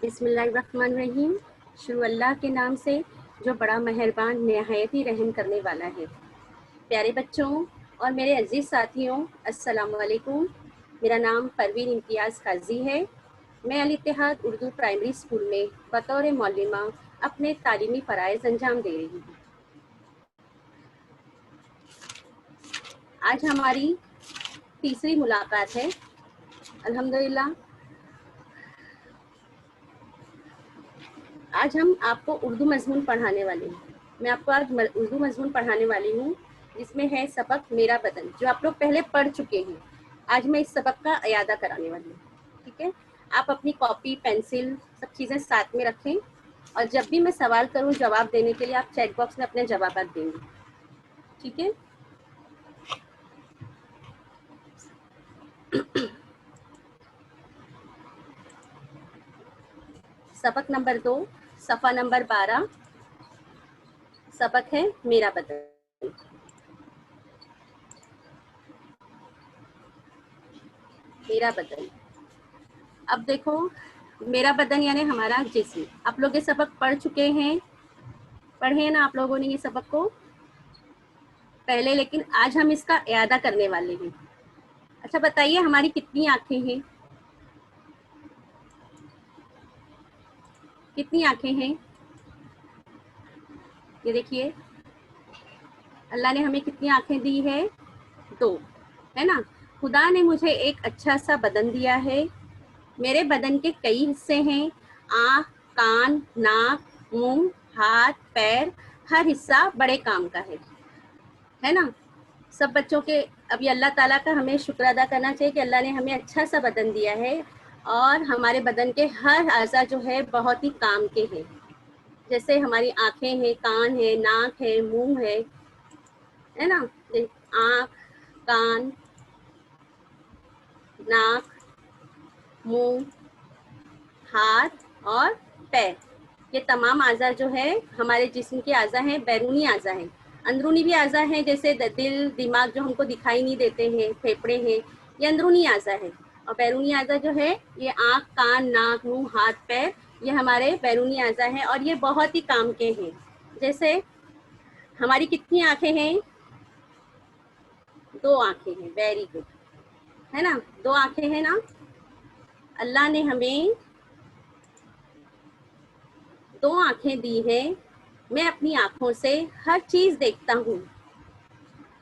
बिस्मिल्लाहिर्रहमानिर्रहीम। शुरू अल्लाह के नाम से जो बड़ा मेहरबान नहायत ही रहम करने वाला है। प्यारे बच्चों और मेरे अजीज़ साथियों, अस्सलामु अलैकुम। मेरा नाम परवीन इम्तियाज़ काजी है। मैं अल इत्तेहाद उर्दू प्राइमरी स्कूल में बतौर मौलिमा अपने तालीमी फ़राइज़ अंजाम दे रही हूँ। आज हमारी तीसरी मुलाकात है अल्हम्दुलिल्लाह। आज हम आपको उर्दू मज़मून पढ़ाने वाले हैं। मैं आपको आज उर्दू मज़मून पढ़ाने वाली हूँ जिसमें है सबक मेरा बदन, जो आप लोग पहले पढ़ चुके हैं। आज मैं इस सबक का इयादा कराने वाली हूँ, ठीक है। आप अपनी कॉपी पेंसिल सब चीज़ें साथ में रखें और जब भी मैं सवाल करूँ जवाब देने के लिए आप चैट बॉक्स में अपने जवाब देंगे, ठीक है। सबक नंबर 2, सफ़ा नंबर 12। सबक है मेरा बदन। मेरा बदन। अब देखो, मेरा बदन यानी हमारा जिस्म। आप लोग ये सबक पढ़ चुके हैं, पढ़े ना आप लोगों ने ये सबक को पहले, लेकिन आज हम इसका इयादा करने वाले हैं। अच्छा बताइए, हमारी कितनी आंखें हैं? कितनी आंखें हैं? ये देखिए, अल्लाह ने हमें कितनी आंखें दी है? 2, है ना। खुदा ने मुझे एक अच्छा सा बदन दिया है। मेरे बदन के कई हिस्से हैं। आँख, कान, नाक, मुंह, हाथ, पैर, हर हिस्सा बड़े काम का है ना। सब बच्चों के अभी अल्लाह ताला का हमें शुक्र अदा करना चाहिए कि अल्लाह ने हमें अच्छा सा बदन दिया है और हमारे बदन के हर अज़ा जो है बहुत ही काम के हैं। जैसे हमारी आँखें हैं, कान है, नाक है, मुंह है ना। आँख, कान, नाक, मुंह, हाथ और पैर, ये तमाम आज़ा जो है हमारे जिस्म के आज़ा हैं, बैरूनी आज़ा हैं। अंदरूनी भी आज़ा हैं, जैसे दिल, दिमाग जो हमको दिखाई नहीं देते हैं, फेफड़े हैं, ये अंदरूनी आज़ा है। और बैरूनी आज़ा जो है ये आँख, कान, नाक, मुंह, हाथ, पैर, ये हमारे बैरूनी आज़ा हैं और ये बहुत ही काम के हैं। जैसे हमारी कितनी आँखें हैं? 2 आँखें हैं। वेरी गुड, है ना। 2 आँखें हैं ना। अल्लाह ने हमें 2 आँखें दी हैं। मैं अपनी आँखों से हर चीज़ देखता हूँ,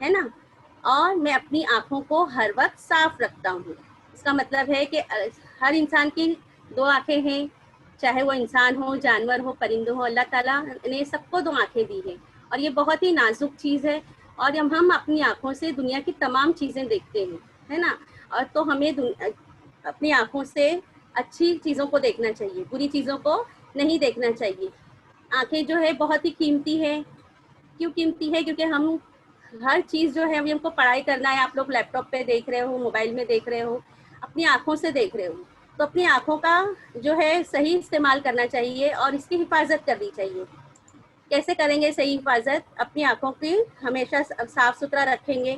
है ना। और मैं अपनी आँखों को हर वक्त साफ रखता हूँ। इसका मतलब है कि हर इंसान की 2 आँखें हैं, चाहे वो इंसान हो, जानवर हो, परिंदों हो। अल्लाह ताला ने सबको 2 आँखें दी हैं और ये बहुत ही नाजुक चीज़ है। और हम अपनी आँखों से दुनिया की तमाम चीज़ें देखते हैं, है ना। और तो हमें अपनी आँखों से अच्छी चीज़ों को देखना चाहिए, बुरी चीज़ों को नहीं देखना चाहिए। आँखें जो है बहुत ही कीमती है। क्यों कीमती है? क्योंकि हम हर चीज़ जो है, अभी हमको पढ़ाई करना है, आप लोग लैपटॉप पे देख रहे हो, मोबाइल में देख रहे हो, अपनी आँखों से देख रहे हो, तो अपनी आँखों का जो है सही इस्तेमाल करना चाहिए और इसकी हिफाजत करनी चाहिए। कैसे करेंगे सही हिफाजत? अपनी आँखों की हमेशा साफ़ सुथरा रखेंगे,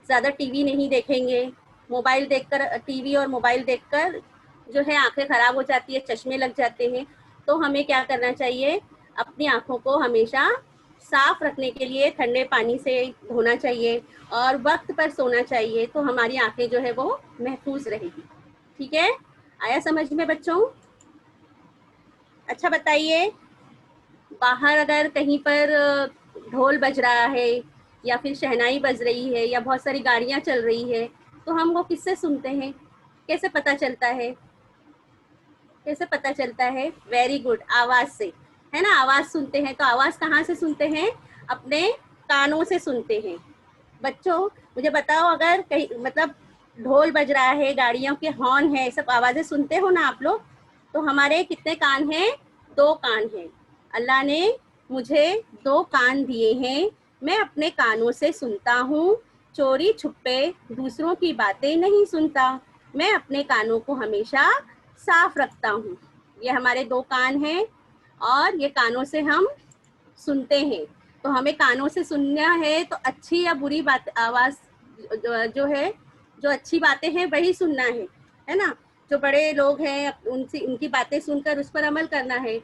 ज़्यादा टीवी नहीं देखेंगे। मोबाइल देखकर, टीवी और मोबाइल देखकर जो है आँखें ख़राब हो जाती है, चश्मे लग जाते हैं। तो हमें क्या करना चाहिए? अपनी आँखों को हमेशा साफ़ रखने के लिए ठंडे पानी से धोना चाहिए और वक्त पर सोना चाहिए, तो हमारी आँखें जो है वो महफूज रहेगी। ठीक है, आया समझ में बच्चों? अच्छा बताइए, बाहर अगर कहीं पर ढोल बज रहा है या फिर शहनाई बज रही है या बहुत सारी गाड़ियाँ चल रही है, तो हम वो किससे सुनते हैं? कैसे पता चलता है? कैसे पता चलता है? वेरी गुड, आवाज़ से, है ना। आवाज़ सुनते हैं, तो आवाज़ कहाँ से सुनते हैं? अपने कानों से सुनते हैं। बच्चों मुझे बताओ, अगर कहीं मतलब ढोल बज रहा है, गाड़ियों के हॉर्न है, सब आवाज़ें सुनते हो ना आप लोग, तो हमारे कितने कान हैं? 2 कान हैं। अल्लाह ने मुझे 2 कान दिए हैं। मैं अपने कानों से सुनता हूँ, चोरी छुपे दूसरों की बातें नहीं सुनता। मैं अपने कानों को हमेशा साफ रखता हूँ। ये हमारे 2 कान हैं और ये कानों से हम सुनते हैं। तो हमें कानों से सुनना है तो अच्छी या बुरी बात, आवाज़ जो है, जो अच्छी बातें हैं वही सुनना है ना। जो बड़े लोग हैं उनसे उनकी बातें सुनकर उस पर अमल करना है।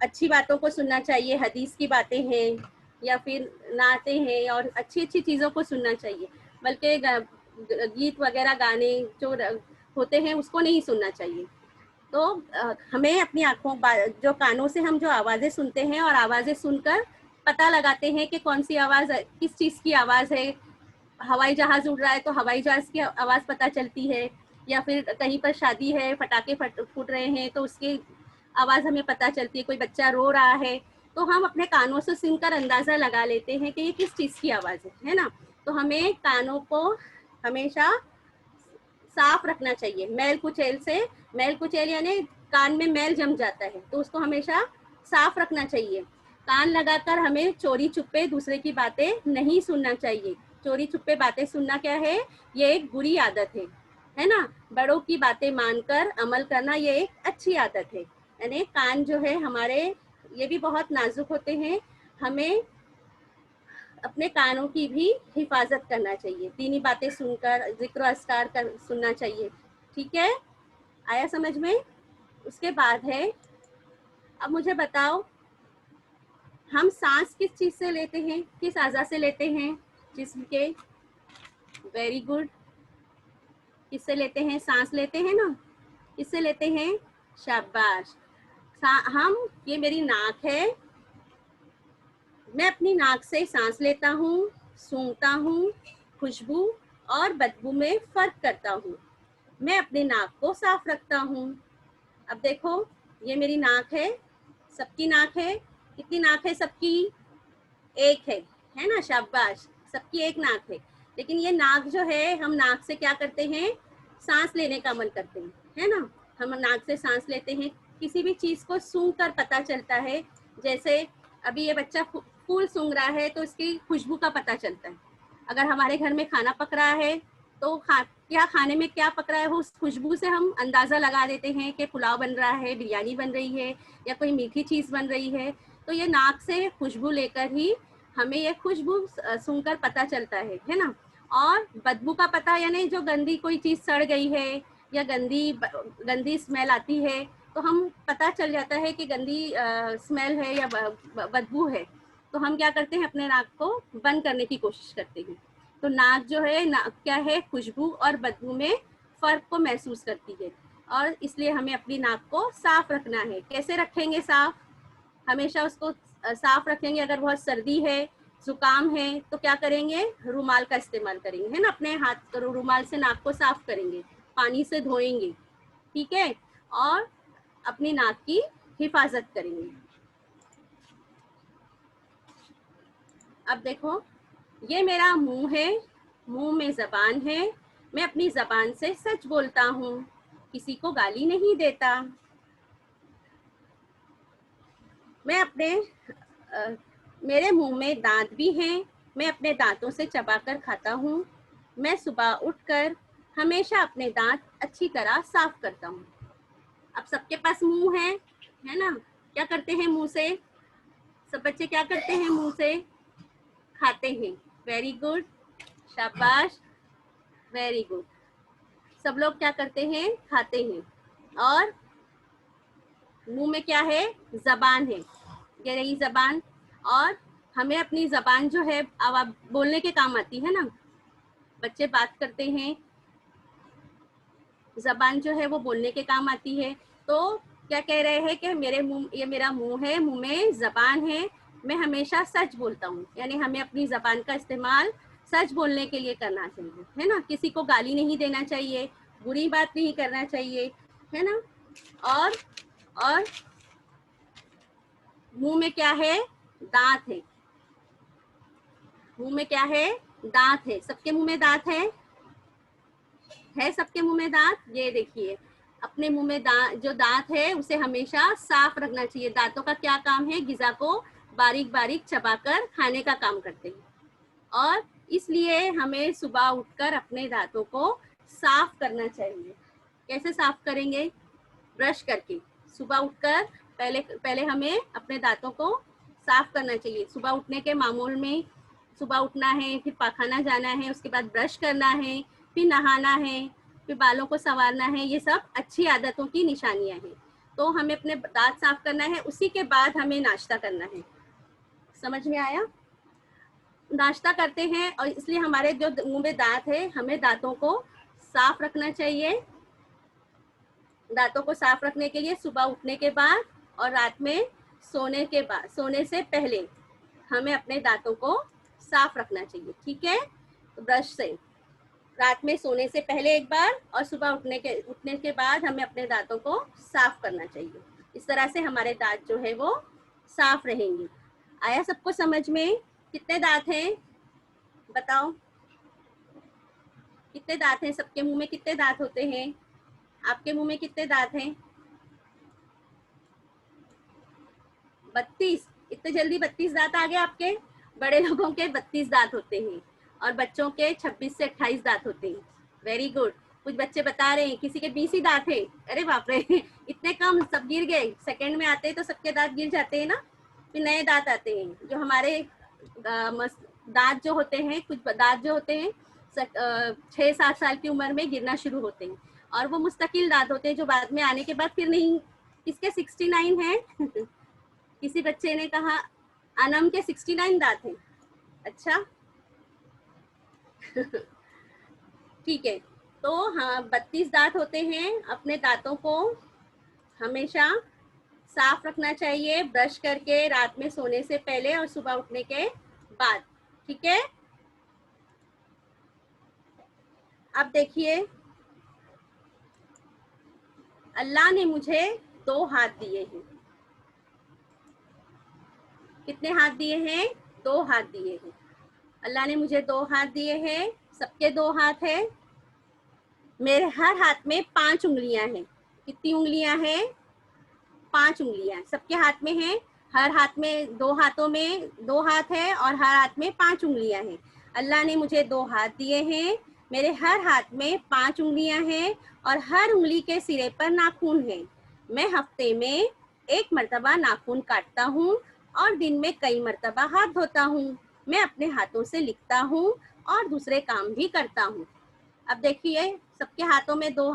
अच्छी बातों को सुनना चाहिए, हदीस की बातें हैं या फिर नाते हैं और अच्छी अच्छी चीज़ों को सुनना चाहिए, बल्कि गीत वगैरह गाने जो होते हैं उसको नहीं सुनना चाहिए। तो हमें अपनी आँखों जो कानों से हम जो आवाज़ें सुनते हैं और आवाज़ें सुनकर पता लगाते हैं कि कौन सी आवाज़ किस चीज़ की आवाज़ है। हवाई जहाज़ उड़ रहा है तो हवाई जहाज़ की आवाज़ पता चलती है, या फिर कहीं पर शादी है, पटाखे फूट रहे हैं तो उसकी आवाज़ हमें पता चलती है, कोई बच्चा रो रहा है तो हम अपने कानों से सुनकर अंदाज़ा लगा लेते हैं कि ये किस चीज़ की आवाज़ है ना। तो हमें कानों को हमेशा साफ रखना चाहिए मैल कुचैल यानी कान में मैल जम जाता है तो उसको हमेशा साफ रखना चाहिए। कान लगाकर हमें चोरी छुपे दूसरे की बातें नहीं सुनना चाहिए। चोरी छुपे बातें सुनना क्या है, ये एक बुरी आदत है ना। बड़ों की बातें मानकर अमल करना ये एक अच्छी आदत है। यानी कान जो है हमारे ये भी बहुत नाजुक होते हैं, हमें अपने कानों की भी हिफाजत करना चाहिए। दीनी बातें सुनकर जिक्र अस्कार कर सुनना चाहिए। ठीक है, आया समझ में। उसके बाद है, अब मुझे बताओ हम सांस किस चीज से लेते हैं, किस अज़ा से लेते हैं जिस्म के। वेरी गुड, किससे लेते हैं, सांस लेते हैं ना, किससे लेते हैं, शाबाश। हम ये मेरी नाक है, मैं अपनी नाक से सांस लेता हूँ, सूंघता हूँ, खुशबू और बदबू में फर्क करता हूँ। मैं अपने नाक को साफ रखता हूँ। अब देखो ये मेरी नाक है, सबकी नाक है, कितनी नाक है सबकी, एक है ना, शाबाश, सबकी एक नाक है। लेकिन ये नाक जो है, हम नाक से क्या करते हैं, सांस लेने का अमल करते हैं, है ना। हम नाक से सांस लेते हैं, किसी भी चीज़ को सूंघ कर पता चलता है। जैसे अभी ये बच्चा फूल सूंघ रहा है तो इसकी खुशबू का पता चलता है। अगर हमारे घर में खाना पक रहा है तो क्या खाने में क्या पक रहा है, उस खुशबू से हम अंदाज़ा लगा देते हैं कि पुलाव बन रहा है, बिरयानी बन रही है या कोई मीठी चीज़ बन रही है। तो ये नाक से खुशबू लेकर ही हमें ये खुशबू सूंघकर पता चलता है ना। और बदबू का पता, यानी जो गंदी कोई चीज़ सड़ गई है या गंदी स्मेल आती है तो हम पता चल जाता है कि गंदी स्मेल है या बदबू है, तो हम क्या करते हैं, अपने नाक को बंद करने की कोशिश करते हैं। तो नाक जो है, नाक क्या है, खुशबू और बदबू में फ़र्क को महसूस करती है, और इसलिए हमें अपनी नाक को साफ रखना है। कैसे रखेंगे साफ, हमेशा उसको साफ रखेंगे। अगर बहुत सर्दी है, जुकाम है तो क्या करेंगे, रुमाल का इस्तेमाल करेंगे, है ना। अपने हाथ रुमाल से नाक को साफ करेंगे, पानी से धोएंगे, ठीक है, और अपनी नाक की हिफाजत करेंगे। अब देखो ये मेरा मुंह है, मुंह में जबान है, मैं अपनी जबान से सच बोलता हूँ, किसी को गाली नहीं देता। मैं मेरे मुंह में दांत भी हैं, मैं अपने दांतों से चबाकर खाता हूँ। मैं सुबह उठकर हमेशा अपने दांत अच्छी तरह साफ करता हूँ। अब सबके पास मुंह है ना, क्या करते हैं मुंह से, सब बच्चे क्या करते हैं मुंह से, खाते हैं। वेरी गुड, शाबाश, वेरी गुड। सब लोग क्या करते हैं, खाते हैं। और मुंह में क्या है, जबान है, ये रही जबान। और हमें अपनी जबान जो है आवाज बोलने के काम आती है ना, बच्चे बात करते हैं, जबान जो है वो बोलने के काम आती है। तो क्या कह रहे हैं कि ये मेरा मुंह है, मुंह में जबान है, मैं हमेशा सच बोलता हूँ। यानी हमें अपनी जबान का इस्तेमाल सच बोलने के लिए करना चाहिए, है ना। किसी को गाली नहीं देना चाहिए, बुरी बात नहीं करना चाहिए, है ना। और मुंह में क्या है, दांत मुंह में क्या है, दांत है। सबके मुंह में दांत है सबके मुंह में दांत। ये देखिए अपने मुंह में जो दांत है उसे हमेशा साफ रखना चाहिए। दांतों का क्या काम है, ग़िज़ा को बारीक बारीक चबाकर खाने का काम करते हैं, और इसलिए हमें सुबह उठकर अपने दांतों को साफ करना चाहिए। कैसे साफ करेंगे, ब्रश करके। सुबह उठकर पहले हमें अपने दांतों को साफ करना चाहिए। सुबह उठने के मामूल में, सुबह उठना है, फिर पाखाना जाना है, उसके बाद ब्रश करना है, फिर नहाना है, फिर बालों को संवारना है, ये सब अच्छी आदतों की निशानियां हैं। तो हमें अपने दांत साफ करना है, उसी के बाद हमें नाश्ता करना है। समझ में आया? नाश्ता करते हैं और इसलिए हमारे जो मुंह में दांत है, हमें दांतों को साफ रखना चाहिए। दांतों को साफ रखने के लिए सुबह उठने के बाद और रात में सोने के बाद, सोने से पहले हमें अपने दांतों को साफ रखना चाहिए। ठीक है? तो ब्रश से रात में सोने से पहले एक बार और सुबह उठने के बाद हमें अपने दांतों को साफ करना चाहिए। इस तरह से हमारे दांत जो है वो साफ रहेंगे। आया सबको समझ में? कितने दांत हैं बताओ? कितने दांत हैं? सबके मुंह में कितने दांत होते हैं? आपके मुंह में कितने दांत हैं? 32। इतने जल्दी 32 दांत आ गए आपके? बड़े लोगों के 32 दांत होते हैं और बच्चों के 26 से 28 दांत होते हैं। Very good. कुछ बच्चे बता रहे हैं किसी के 20 ही दांत है। अरे बाप रे, इतने कम, सब गिर गए। सेकंड में आते हैं तो सबके दांत गिर जाते हैं ना, फिर नए दांत आते हैं। जो हमारे दांत जो होते हैं, कुछ दांत जो होते हैं 6-7 साल की उम्र में गिरना शुरू होते हैं और वो मुस्तकिल दांत होते हैं जो बाद में आने के बाद फिर नहीं। किसके 69 है? किसी बच्चे ने कहा अनम के 69 दांत हैं। अच्छा ठीक है। तो हाँ, 32 दांत होते हैं। अपने दांतों को हमेशा साफ रखना चाहिए, ब्रश करके, रात में सोने से पहले और सुबह उठने के बाद। ठीक है? अब देखिए, अल्लाह ने मुझे 2 हाथ दिए हैं। कितने हाथ दिए हैं? 2 हाथ दिए हैं। अल्लाह ने मुझे 2 हाथ दिए हैं। सबके 2 हाथ है। मेरे हर हाथ में 5 उंगलियां हैं। कितनी उंगलियां हैं? 5 उंगलियां सबके हाथ में हैं। हर हाथ में, 2 हाथों में 2 हाथ है और हर हाथ में 5 उंगलियां हैं। अल्लाह ने मुझे 2 हाथ दिए हैं। मेरे हर हाथ में 5 उंगलियां हैं और हर उंगली के सिरे पर नाखून है। मैं हफ्ते में 1 मरतबा नाखून काटता हूँ और दिन में कई मरतबा हाथ धोता हूँ। मैं अपने हाथों से लिखता हूँ और दूसरे काम भी करता हूँ। अब देखिए, सबके हाथों में 2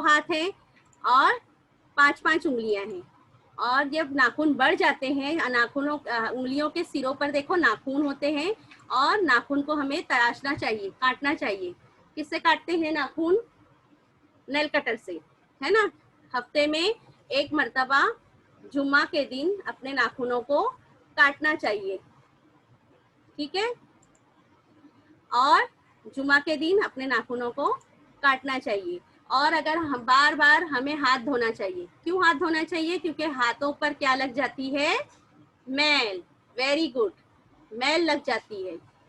हाथ हैं और 5-5 उंगलियां हैं। और जब नाखून बढ़ जाते हैं, नाखूनों उंगलियों के सिरों पर देखो नाखून होते हैं और नाखून को हमें तराशना चाहिए, काटना चाहिए। किससे काटते हैं नाखून? नेल कटर से, है ना? हफ्ते में 1 मरतबा जुम्मा के दिन अपने नाखूनों को काटना चाहिए। ठीक है? और जुम्मा के दिन अपने नाखूनों को काटना चाहिए। और अगर हम बार बार हमें हाथ धोना चाहिए। क्यों हाथ धोना चाहिए? क्योंकि हाथों पर क्या लग जाती है? मैल। वेरी गुड, मैल लग जाती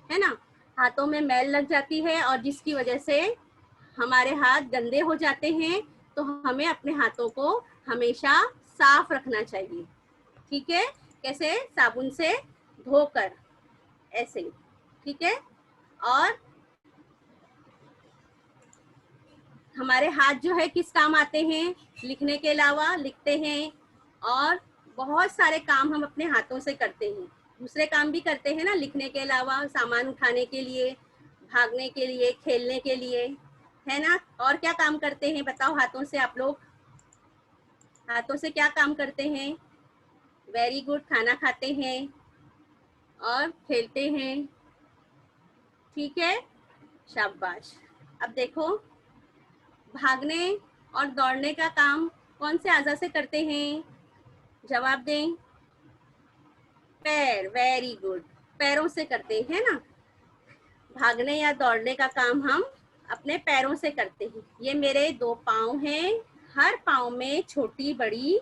है ना? हाथों में मैल लग जाती है और जिसकी वजह से हमारे हाथ गंदे हो जाते हैं। तो हमें अपने हाथों को हमेशा साफ रखना चाहिए। ठीक है? कैसे? साबुन से धोकर, ऐसे। ठीक है? और हमारे हाथ जो है किस काम आते हैं? लिखने के अलावा लिखते हैं और बहुत सारे काम हम अपने हाथों से करते हैं। दूसरे काम भी करते हैं ना लिखने के अलावा, सामान उठाने के लिए, भागने के लिए, खेलने के लिए, है ना? और क्या काम करते हैं बताओ हाथों से आप लोग? हाथों से क्या काम करते हैं? वेरी गुड, खाना खाते हैं और खेलते हैं। ठीक है? शाबाश। अब देखो, भागने और दौड़ने का काम कौन से आज़ा से करते हैं? जवाब दें। पैर। वेरी गुड, पैरों से करते हैं ना? भागने या दौड़ने का काम हम अपने पैरों से करते हैं। ये मेरे 2 पाँव हैं। हर पाँव में छोटी बड़ी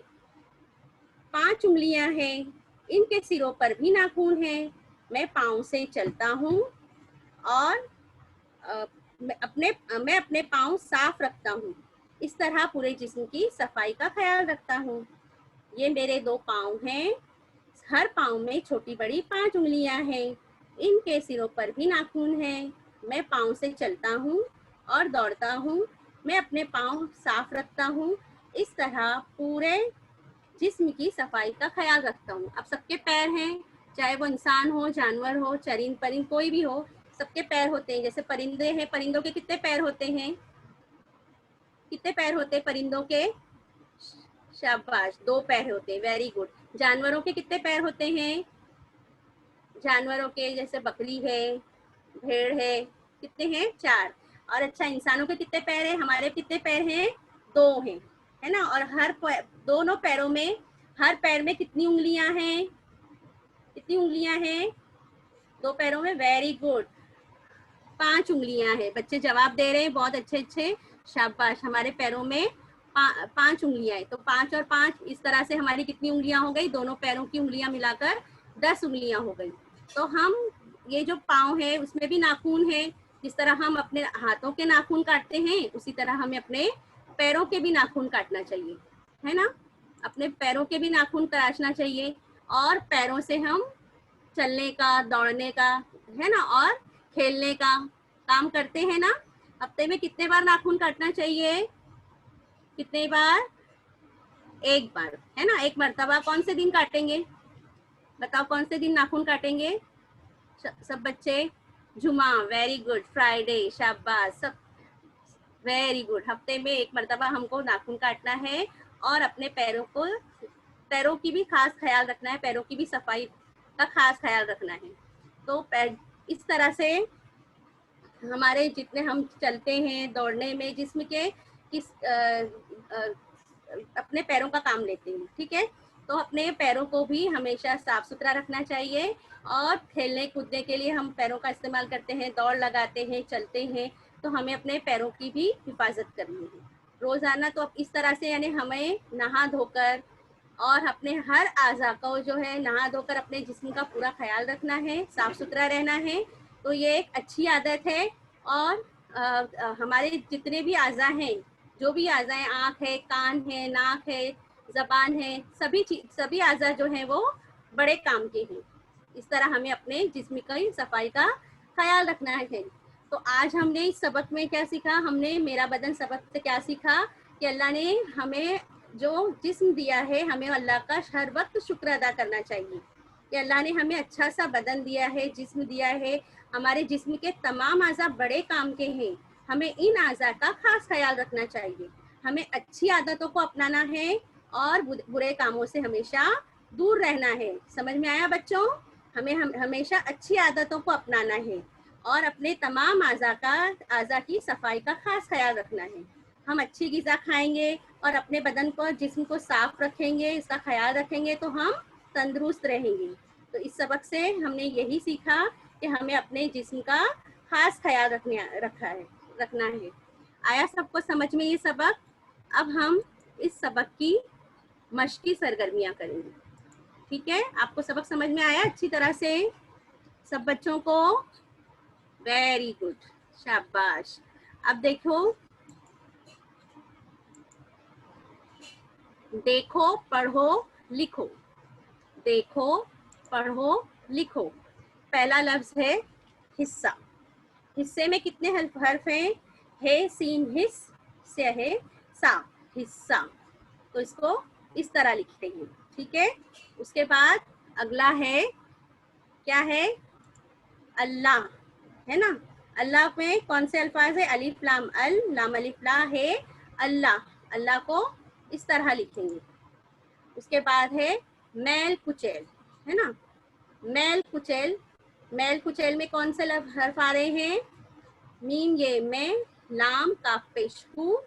5 उंगलियां हैं। इनके सिरों पर भी नाखून हैं। मैं पाँव से चलता हूँ और मैं अपने पाँव साफ रखता हूँ। इस तरह पूरे जिस्म की सफाई का ख्याल रखता हूँ। ये मेरे 2 पाँव हैं। हर पाँव में छोटी बड़ी 5 उंगलियां हैं। इनके सिरों पर भी नाखून हैं। मैं पाँव से चलता हूँ और दौड़ता हूँ। मैं अपने पाँव साफ रखता हूँ। इस तरह पूरे जिस्म की सफाई का ख्याल रखता हूँ। अब सबके पैर हैं, चाहे वो इंसान हो, जानवर हो, चरिंद परिंद कोई भी हो, सबके पैर होते हैं, जैसे परिंदे हैं, परिंदों के कितने पैर होते हैं? कितने पैर होते हैं परिंदों के? शाबाश, 2 पैर होते हैं, वेरी गुड। जानवरों के कितने पैर होते हैं? जानवरों के जैसे बकरी है, भेड़ है, कितने हैं? 4। और अच्छा, इंसानों के कितने पैर हैं? हमारे कितने पैर हैं? 2 हैं, है ना। और दोनों पैरों में, हर पैर में कितनी उंगलियां हैं? कितनी उंगलियां हैं 2 पैरों में? वेरी गुड, 5 उंगलियां हैं। बच्चे जवाब दे रहे हैं, बहुत अच्छे अच्छे, शाबाश। हमारे पैरों में 5 उंगलियां हैं, तो 5 और 5 इस तरह से हमारी कितनी उंगलियां हो गई? दोनों पैरों की उंगलियां मिलाकर 10 उंगलियां हो गई। तो हम, ये जो पाँव है उसमें भी नाखून है, जिस तरह हम अपने हाथों के नाखून काटते हैं उसी तरह हमें अपने पैरों के भी नाखून काटना चाहिए, है ना। अपने पैरों के भी नाखून तराशना चाहिए, और पैरों से हम चलने का, दौड़ने का, है ना, और खेलने का काम करते हैं ना। हफ्ते में कितने बार नाखून काटना चाहिए? कितने बार? 1 बार, है ना, 1 मर्तबा। कौन से दिन काटेंगे? बताओ, कौन से दिन नाखून काटेंगे सब बच्चे? जुमा, वेरी गुड। फ्राइडे, शाबाश, सब वेरी गुड। हफ्ते में 1 मर्तबा हमको नाखून काटना है, और अपने पैरों की भी खास ख्याल रखना है, पैरों की भी सफाई का खास ख्याल रखना है। तो इस तरह से हमारे जितने हम चलते हैं, दौड़ने में जिस्म के किस अपने पैरों का काम लेते हैं, ठीक है। तो अपने पैरों को भी हमेशा साफ सुथरा रखना चाहिए, और खेलने कूदने के लिए हम पैरों का इस्तेमाल करते हैं, दौड़ लगाते हैं, चलते हैं, तो हमें अपने पैरों की भी हिफाजत करनी है रोज़ाना। तो अब इस तरह से, यानी हमें नहा धोकर और अपने हर आज़ा को जो है नहा धोकर अपने जिस्म का पूरा ख्याल रखना है, साफ सुथरा रहना है। तो ये एक अच्छी आदत है। और हमारे जितने भी आज़ा हैं, जो भी आज़ा हैं, आँख है, कान है, नाक है, ज़बान है, सभी आज़ा जो हैं वो बड़े काम के हैं। इस तरह हमें अपने जिस्म की सफाई का ख्याल रखना है। तो आज हमने इस सबक में क्या सीखा? हमने मेरा बदन सबक से क्या सीखा कि अल्लाह ने हमें जो जिस्म दिया है, हमें अल्लाह का हर वक्त शुक्र अदा करना चाहिए कि अल्लाह ने हमें अच्छा सा बदन दिया है, जिस्म दिया है। हमारे जिस्म के तमाम आज़ा बड़े काम के हैं, हमें इन आज़ा का खास ख्याल रखना चाहिए। हमें अच्छी आदतों को अपनाना है, और बुरे कामों से हमेशा दूर रहना है। समझ में आया बच्चों? हमें हमेशा अच्छी आदतों को अपनाना है, और अपने तमाम आज़ा की सफाई का खास ख्याल रखना है। हम अच्छी ग़िज़ा खाएंगे और अपने बदन को, जिस्म को साफ रखेंगे, इसका ख्याल रखेंगे, तो हम तंदुरुस्त रहेंगे। तो इस सबक से हमने यही सीखा कि हमें अपने जिस्म का खास ख्याल रखना है। आया सबको समझ में ये सबक? अब हम इस सबक की मश्की सरगर्मियाँ करेंगे, ठीक है। आपको सबक समझ में आया अच्छी तरह से सब बच्चों को? वेरी गुड, शाबाश। अब देखो, पढ़ो, लिखो। देखो, पढ़ो, लिखो। पहला लफ्ज है हिस्सा। हिस्से में कितने हर्फ हैं? हे, सीन, हिस, से है सा, हिस्सा। तो इसको इस तरह लिखते हैं, ठीक है। उसके बाद अगला है, क्या है? अल्लाह, है ना। अल्लाह में कौन से अल्फाज है? अलिफ लाम अल, लाम अलिफ ला है अल्लाह। अल्लाह को इस तरह लिखेंगे। उसके बाद है मैल कुचैल, है ना। मैल कुचैल, मैल कुचैल में कौन से हर्फ आ रहे हैं? मीम ये में, लाम काफ पेश हु,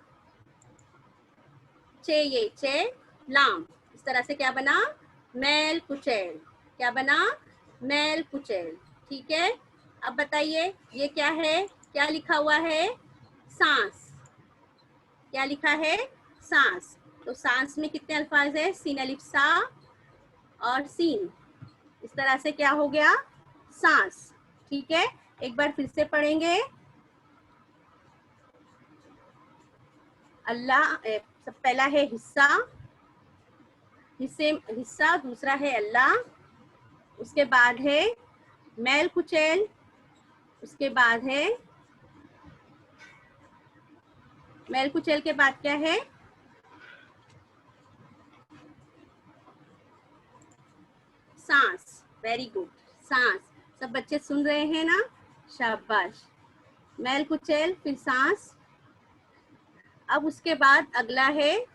चे ये चे, लाम। इस तरह से क्या बना? मैल कुचैल। क्या बना? मैल कुचैल, ठीक है। अब बताइए ये क्या है? क्या लिखा हुआ है? सांस। क्या लिखा है? सांस। तो सांस में कितने अल्फाज है? सीन अलिफ सा और सीन। इस तरह से क्या हो गया? सांस, ठीक है। एक बार फिर से पढ़ेंगे। अल्लाह, सब पहला है हिस्सा, हिस्सा, दूसरा है अल्लाह, उसके बाद है मैल कुचैल, उसके बाद है मैल कुचैल के बाद क्या है? सांस। वेरी गुड, सांस। सब बच्चे सुन रहे हैं ना? शाबाश। मैल कुचैल, फिर सांस। अब उसके बाद अगला है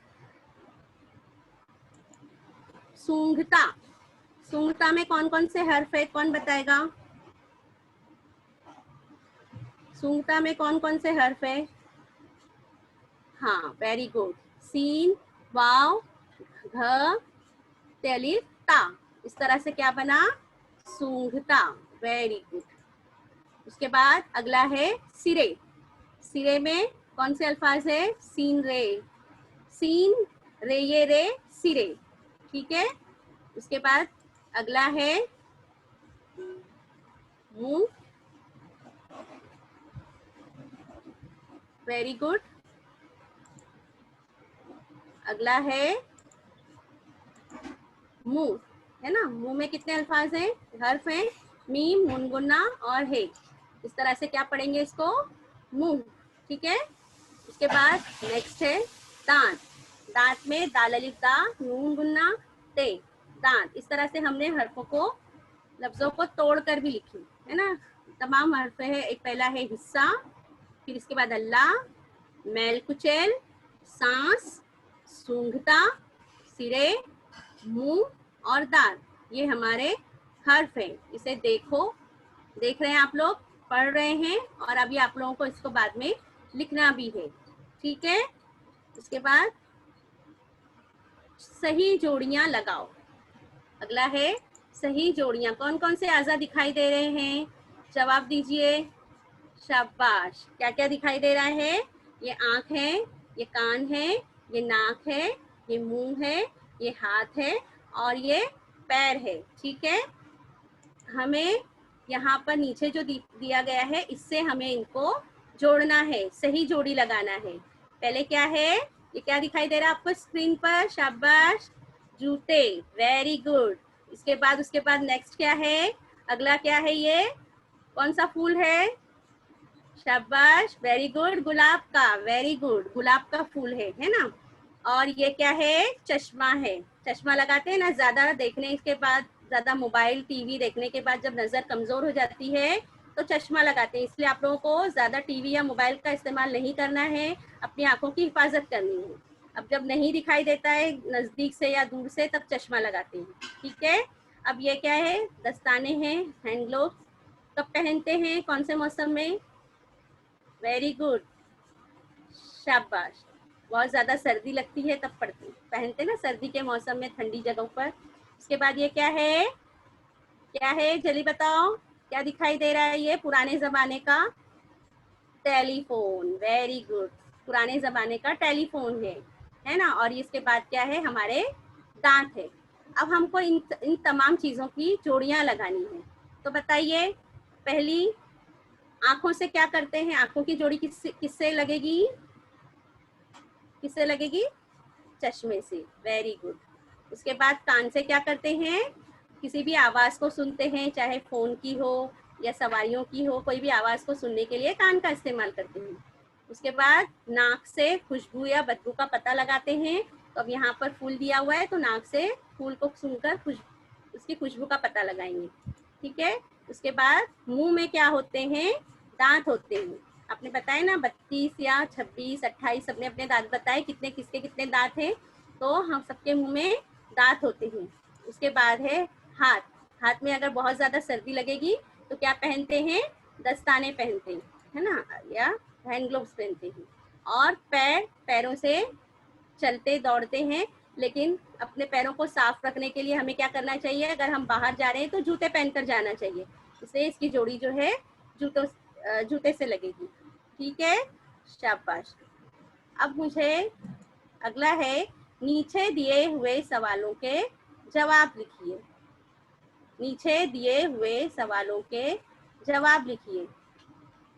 सूंघता। सूंघता में कौन कौन से हर्फ है, कौन बताएगा? सूंघता में कौन कौन से हर्फ है? हाँ, वेरी गुड। सीन, वाव, घ, तेलिफ, ता। इस तरह से क्या बना? सूंघता। Very good. उसके बाद अगला है सिरे। सिरे में कौन से अल्फाज है? सीन रे। सीन रे ये रे, सिरे। ठीक है। उसके बाद अगला है मुंह। Very good. अगला है मुंह, है ना? मुंह में कितने अल्फाज हैं, हर्फ हैं? मीम, मुनगुन्ना और हे। इस तरह से क्या पढ़ेंगे इसको? मुंह। ठीक है। उसके बाद नेक्स्ट है दांत। दांत में दाल अलिफ दा, नून गुन्ना ते, दांत। इस तरह से हमने हर्फों को, लफ्जों को तोड़कर भी लिखी है ना। तमाम हर्फ है। एक पहला है हिस्सा, फिर इसके बाद अल्लाह, मैल कुचैल, सांस, सूंघता, सिरे, मुंह और दांत। ये हमारे हर्फ हैं। इसे देखो, देख रहे हैं आप लोग, पढ़ रहे हैं, और अभी आप लोगों को इसको बाद में लिखना भी है। ठीक है। उसके बाद सही जोड़ियां लगाओ। अगला है सही जोड़ियां। कौन कौन से आज़ा दिखाई दे रहे हैं? जवाब दीजिए। शाबाश। क्या क्या दिखाई दे रहा है? ये आँख है, ये कान है, ये नाक है, ये मुंह है, ये हाथ है और ये पैर है। ठीक है। हमें यहाँ पर नीचे जो दिया गया है, इससे हमें इनको जोड़ना है, सही जोड़ी लगाना है। पहले क्या है? ये क्या दिखाई दे रहा है आपको स्क्रीन पर? शाबाश, जूते। Very good. इसके बाद उसके बाद नेक्स्ट क्या है? अगला क्या है? ये कौन सा फूल है? शाबाश, वेरी गुड, गुलाब का। वेरी गुड, गुलाब का फूल है ना। और ये क्या है? चश्मा है। चश्मा लगाते हैं ना, ज्यादा देखने के बाद, ज्यादा मोबाइल टीवी देखने के बाद जब नजर कमजोर हो जाती है तो चश्मा लगाते हैं। इसलिए आप लोगों को ज्यादा टीवी या मोबाइल का इस्तेमाल नहीं करना है, अपनी आंखों की हिफाजत करनी है। अब जब नहीं दिखाई देता है नजदीक से या दूर से, तब चश्मा लगाते हैं। ठीक है। अब ये क्या है? दस्ताने हैं, हैंड ग्लोव्स। कब पहनते हैं, कौन से मौसम में? वेरी गुड, शाबाश। बहुत ज़्यादा सर्दी लगती है तब पहनते ना, सर्दी के मौसम में ठंडी जगहों पर। उसके बाद ये क्या है? क्या है जल्दी बताओ, क्या दिखाई दे रहा है? ये पुराने ज़माने का टेलीफोन। वेरी गुड, पुराने ज़माने का टेलीफोन है ना। और इसके बाद क्या है? हमारे दांत है। अब हमको इन तमाम चीज़ों की जोड़ियाँ लगानी है। तो बताइए, पहली आँखों से क्या करते हैं? आँखों की जोड़ी किससे लगेगी? किससे लगेगी? चश्मे से। Very good. उसके बाद कान से क्या करते हैं? किसी भी आवाज़ को सुनते हैं, चाहे फ़ोन की हो या सवारियों की हो, कोई भी आवाज़ को सुनने के लिए कान का इस्तेमाल करते हैं। उसके बाद नाक से खुशबू या बदबू का पता लगाते हैं। तो अब यहाँ पर फूल दिया हुआ है, तो नाक से फूल को सूंघकर उसकी खुशबू का पता लगाएंगे। ठीक है। उसके बाद मुंह में क्या होते हैं? दांत होते हैं। आपने बताया ना 32 या 26, 28 सबने अपने दांत बताए, कितने किसके कितने दांत हैं। तो हम सबके मुंह में दांत होते हैं। उसके बाद है हाथ। हाथ में अगर बहुत ज़्यादा सर्दी लगेगी तो क्या पहनते हैं? दस्ताने पहनते हैं, है ना, या हैंड ग्लोव्स पहनते हैं। और पैर, पैरों से चलते दौड़ते हैं, लेकिन अपने पैरों को साफ रखने के लिए हमें क्या करना चाहिए? अगर हम बाहर जा रहे हैं तो जूते पहनकर जाना चाहिए। इससे इसकी जोड़ी जो है जूते से लगेगी। ठीक है, शाबाश। अब मुझे अगला है, नीचे दिए हुए सवालों के जवाब लिखिए। नीचे दिए हुए सवालों के जवाब लिखिए।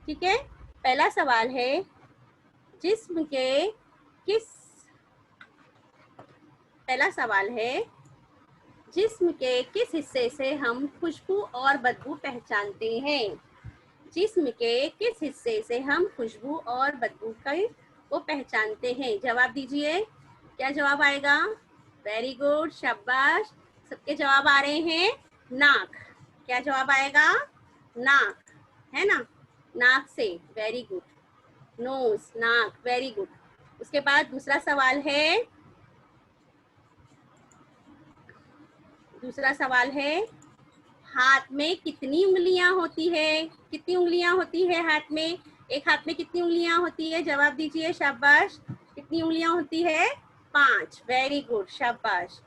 ठीक है। पहला सवाल है, जिस्म के किस पहला सवाल है, जिस्म के किस हिस्से से हम खुशबू और बदबू पहचानते हैं? जिस्म के किस हिस्से से हम खुशबू और बदबू को पहचानते हैं? जवाब दीजिए। क्या जवाब आएगा? वेरी गुड, शाबाश। सबके जवाब आ रहे हैं। नाक। क्या जवाब आएगा? नाक। है ना। नाक से, वेरी गुड। नोज, नाक, वेरी गुड। उसके बाद दूसरा सवाल है हाथ में कितनी उंगलियां होती है? कितनी उंगलियां होती है हाथ में? एक हाथ में कितनी उंगलियां होती है? जवाब दीजिए, शाबाश। कितनी उंगलियां होती है? 5, वेरी गुड, शाबाश।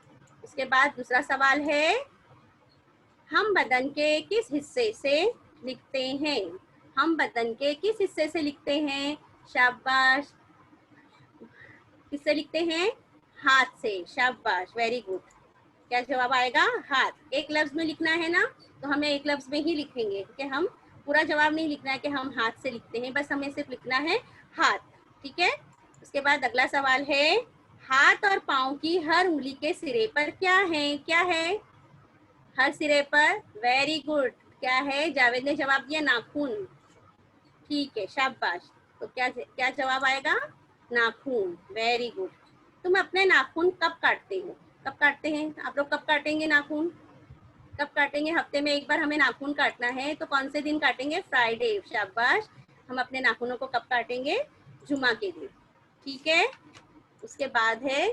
उसके बाद दूसरा सवाल है हम बदन के किस हिस्से से लिखते हैं? हम बदन के किस हिस्से से लिखते हैं? शाबाश। किससे लिखते हैं? हाथ से, शाबाश, वेरी गुड। क्या जवाब आएगा? हाथ। एक लफ्ज में लिखना है ना, तो हमें एक लफ्ज में ही लिखेंगे, क्योंकि हम पूरा जवाब नहीं लिखना है कि हम हाथ से लिखते हैं, बस हमें सिर्फ लिखना है हाथ, ठीक है। उसके बाद अगला सवाल है हाथ और पाँव की हर उंगली के सिरे पर क्या है? क्या है? हर सिरे पर, वेरी गुड। क्या है? जावेद ने जवाब दिया नाखून, ठीक है, शाबाश। तो क्या क्या जवाब आएगा? नाखून, वेरी गुड। तुम अपने नाखून कब काटते हो? कब काटते हैं आप लोग? कब काटेंगे नाखून? कब काटेंगे? हफ्ते में एक बार हमें नाखून काटना है, तो कौन से दिन काटेंगे? फ्राइडे, शाबाश। हम अपने नाखूनों को कब काटेंगे? जुमा के दिन, ठीक है। उसके बाद है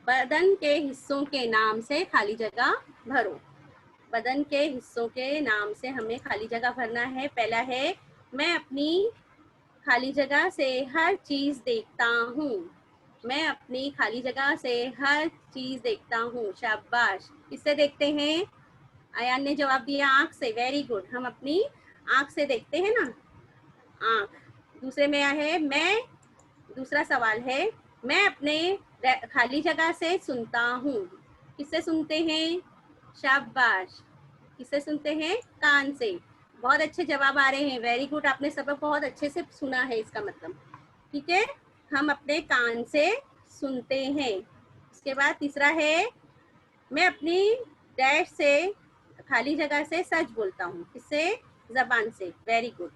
बदन के हिस्सों के नाम से खाली जगह भरो। बदन के हिस्सों के नाम से हमें खाली जगह भरना है। पहला है मैं अपनी खाली जगह से हर चीज देखता हूँ। मैं अपनी खाली जगह से हर चीज देखता हूँ, शाबाश। किससे देखते हैं? आयान ने जवाब दिया आँख से, वेरी गुड। हम अपनी आँख से देखते हैं ना, आँख। दूसरे में है दूसरा सवाल है मैं अपने खाली जगह से सुनता हूँ। किससे सुनते हैं? शाबाश। किससे सुनते हैं? कान से। बहुत अच्छे जवाब आ रहे हैं, वेरी गुड। आपने सबक बहुत अच्छे से सुना है, इसका मतलब, ठीक है। हम अपने कान से सुनते हैं। उसके बाद तीसरा है मैं अपनी डैश से खाली जगह से सच बोलता हूँ। किससे? जबान से, वेरी गुड।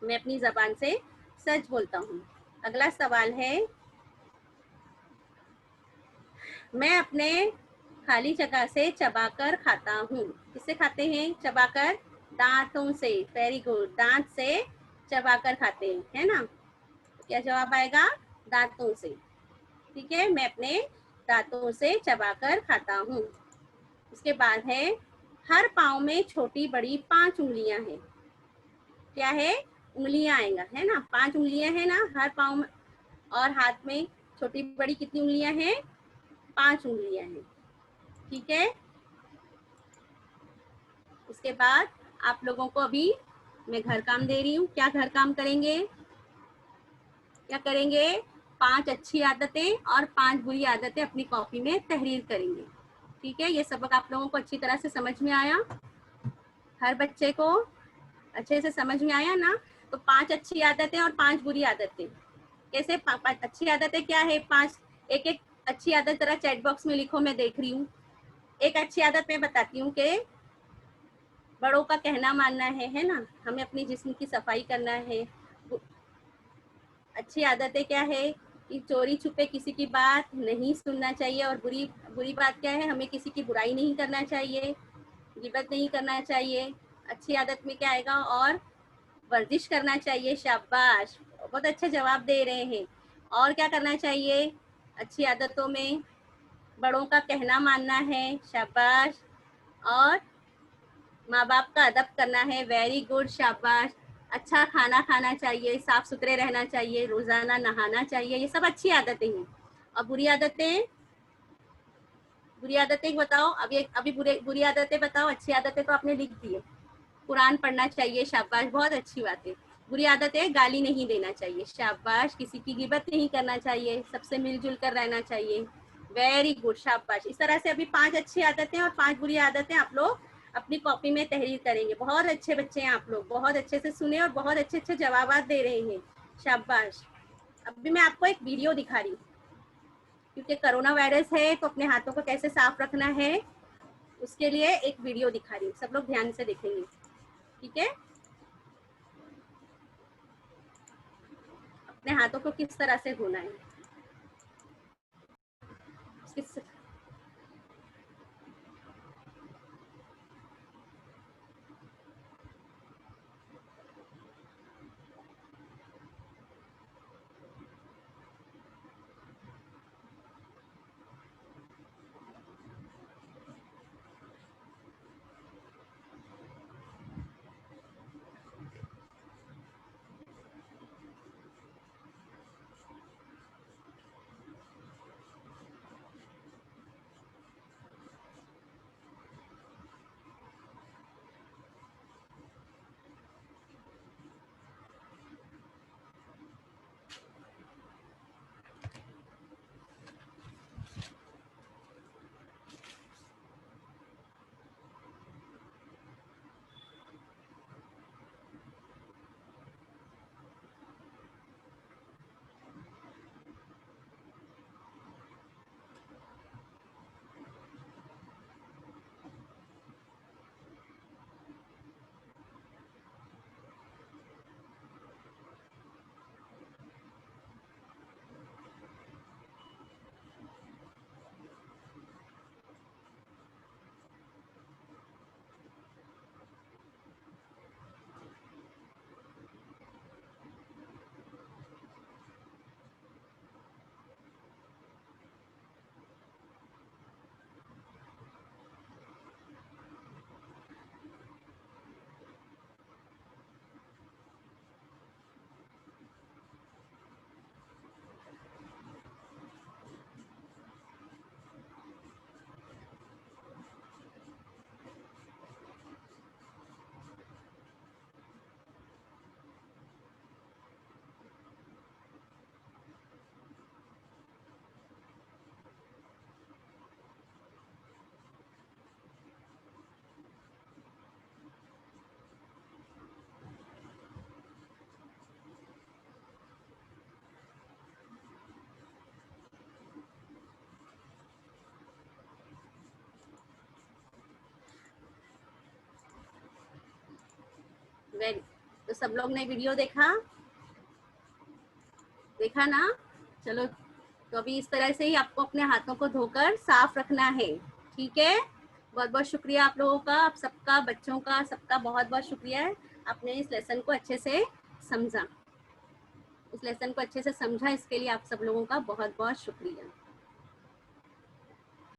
मैं अपनी जबान से सच बोलता हूँ। अगला सवाल है मैं अपने खाली जगह से चबाकर खाता हूँ। किससे खाते हैं? चबाकर, दांतों से, वेरी गुड। दांत से चबाकर खाते हैं, है ना। क्या जवाब आएगा? दांतों से, ठीक है। मैं अपने दांतों से चबाकर खाता हूँ। उसके बाद है हर पाँव में छोटी बड़ी 5 उंगलियां हैं। क्या है? उंगलियां आएगा, है ना। 5 उंगलियां हैं ना हर पाँव में, और हाथ में छोटी बड़ी कितनी उंगलियां हैं? 5 उंगलियां हैं, ठीक है। उसके बाद आप लोगों को अभी मैं घर काम दे रही हूँ। क्या घर काम करेंगे? क्या करेंगे? 5 अच्छी आदतें और 5 बुरी आदतें अपनी कॉपी में तहरीर करेंगे, ठीक है। ये सबक आप लोगों को अच्छी तरह से समझ में आया? हर बच्चे को अच्छे से समझ में आया ना? तो 5 अच्छी आदतें और 5 बुरी आदतें। कैसे? 5 अच्छी आदतें क्या है? 5 एक एक अच्छी आदत जरा चैट बॉक्स में लिखो, मैं देख रही हूँ। एक अच्छी आदत मैं बताती हूँ कि बड़ों का कहना मानना है ना। हमें अपनी जिस्म की सफाई करना है। अच्छी आदतें क्या है कि चोरी छुपे किसी की बात नहीं सुनना चाहिए, और बुरी बुरी बात क्या है? हमें किसी की बुराई नहीं करना चाहिए, गिबत नहीं करना चाहिए। अच्छी आदत में क्या आएगा? और वर्जिश करना चाहिए, शाबाश। बहुत अच्छे जवाब दे रहे हैं। और क्या करना चाहिए अच्छी आदतों में? बड़ों का कहना मानना है, शाबाश। और माँ बाप का अदब करना है, वेरी गुड, शाबाश। अच्छा खाना खाना चाहिए, साफ सुथरे रहना चाहिए, रोजाना नहाना चाहिए, ये सब अच्छी आदतें हैं। और बुरी आदतें? बुरी आदतें बताओ। अभी बुरी आदतें बताओ। अच्छी आदतें तो आपने लिख दी है। कुरान पढ़ना चाहिए, शाबाश, बहुत अच्छी बात है। बुरी आदत है गाली नहीं देना चाहिए, शाबाश। किसी की गिबत नहीं करना चाहिए, सबसे मिलजुल कर रहना चाहिए, वेरी गुड, शाबाश। इस तरह से अभी 5 अच्छी आदतें और 5 बुरी आदतें आप लोग अपनी कॉपी में तहरीर करेंगे। बहुत अच्छे बच्चे हैं आप लोग, बहुत अच्छे से सुने और बहुत अच्छे अच्छे जवाब दे रहे हैं, शाबाश। अभी मैं आपको एक वीडियो दिखा रही हूँ, क्योंकि कोरोना वायरस है तो अपने हाथों को कैसे साफ रखना है उसके लिए एक वीडियो दिखा रही हूँ। सब लोग ध्यान से देखेंगे, ठीक है। अपने हाथों को किस तरह से धोना है, किस वेरी, तो सब लोग ने वीडियो देखा ना? चलो, तो अभी इस तरह से ही आपको अपने हाथों को धोकर साफ रखना है, ठीक है? बहुत बहुत शुक्रिया आप लोगों का, आप सबका, बच्चों का, सबका बहुत बहुत शुक्रिया है। आपने इस लेसन को अच्छे से समझा, इसके लिए आप सब लोगों का बहुत बहुत शुक्रिया।